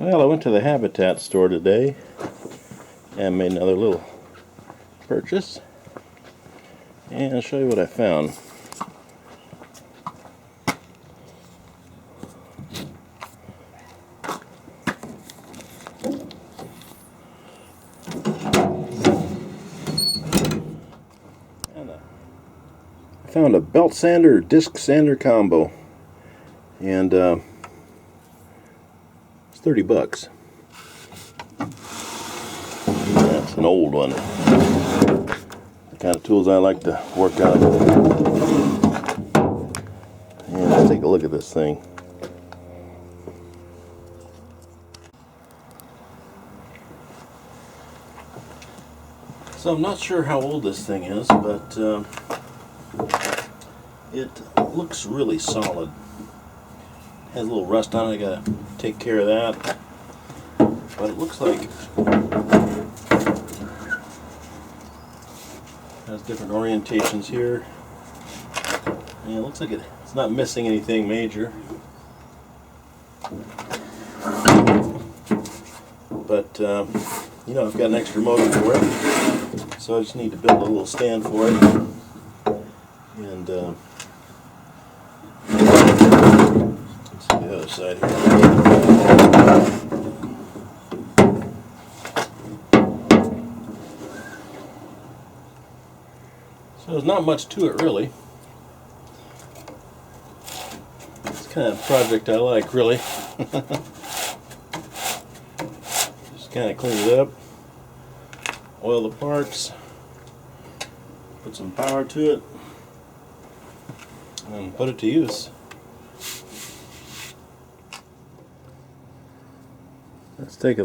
Well, I went to the Habitat store today and made another little purchase. And I'll show you what I found. I found a belt sander disc sander combo, and it's $30. That's an old one. The kind of tools I like to work on. And let's take a look at this thing. So I'm not sure how old this thing is, but it looks really solid. Has a little rust on it, I gotta take care of that. But it looks like it has different orientations here. And it looks like it's not missing anything major. But you know, I've got an extra motor for it, so I just need to build a little stand for it. And let's see the other side here. So there's not much to it really. It's kind of a project I like, really. Just kind of clean it up, oil the parts, put some power to it, and put it to use. Let's take a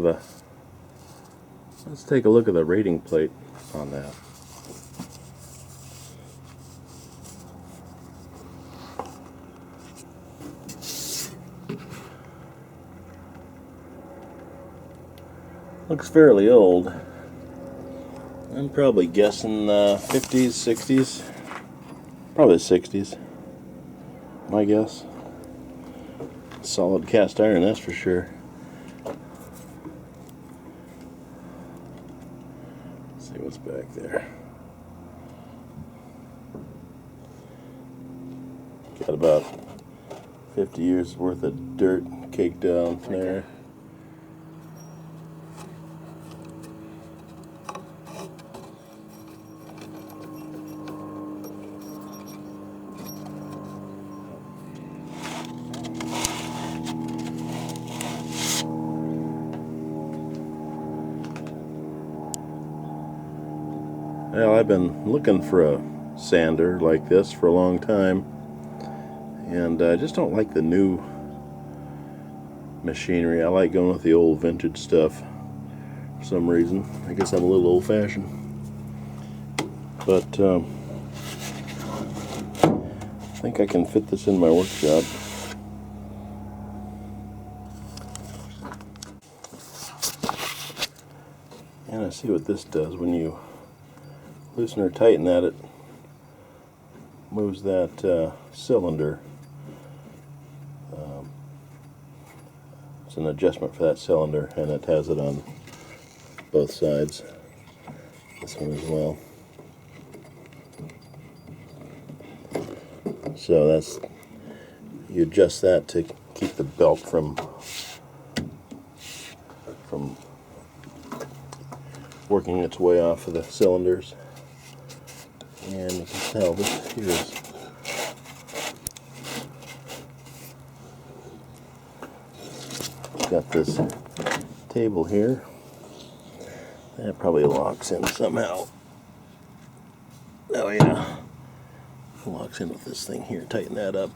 look at the rating plate on that. Looks fairly old. I'm probably guessing 50s, 60s, probably 60s. My guess. Solid cast iron, that's for sure. Let's see what's back there. Got about 50 years worth of dirt caked down there. Well, I've been looking for a sander like this for a long time, and I just don't like the new machinery. I like going with the old vintage stuff for some reason. I guess I'm a little old-fashioned. But I think I can fit this in my workshop. And I see what this does when you loosen or tighten that, it moves that cylinder. It's an adjustment for that cylinder, and it has it on both sides. This one as well. So that's, you adjust that to keep the belt from working its way off of the cylinders. And you can tell this here is got this table here that probably locks in somehow. Oh yeah, locks in with this thing here. Tighten that up.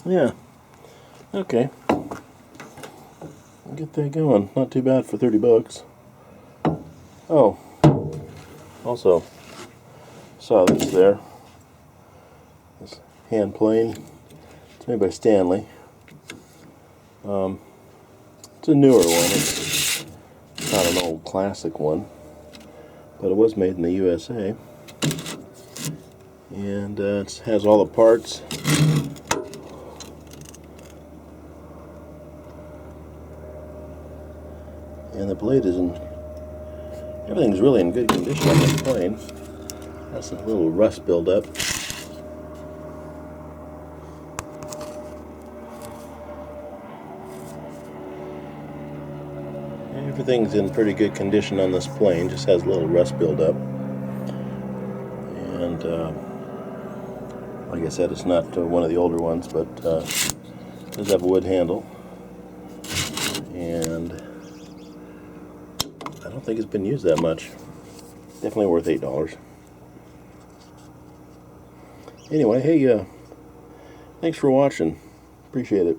Yeah, okay, get that going. Not too bad for $30. Oh, also saw this there, this hand plane. It's made by Stanley. It's a newer one. It's not an old classic one, but it was made in the USA. And it has all the parts And the blade is in, everything's really in good condition on this plane. That's a little rust buildup. Everything's in pretty good condition on this plane, just has a little rust buildup. And like I said, it's not one of the older ones, but it does have a wood handle. And I don't think it's been used that much. Definitely worth $8. Anyway, hey, thanks for watching. Appreciate it.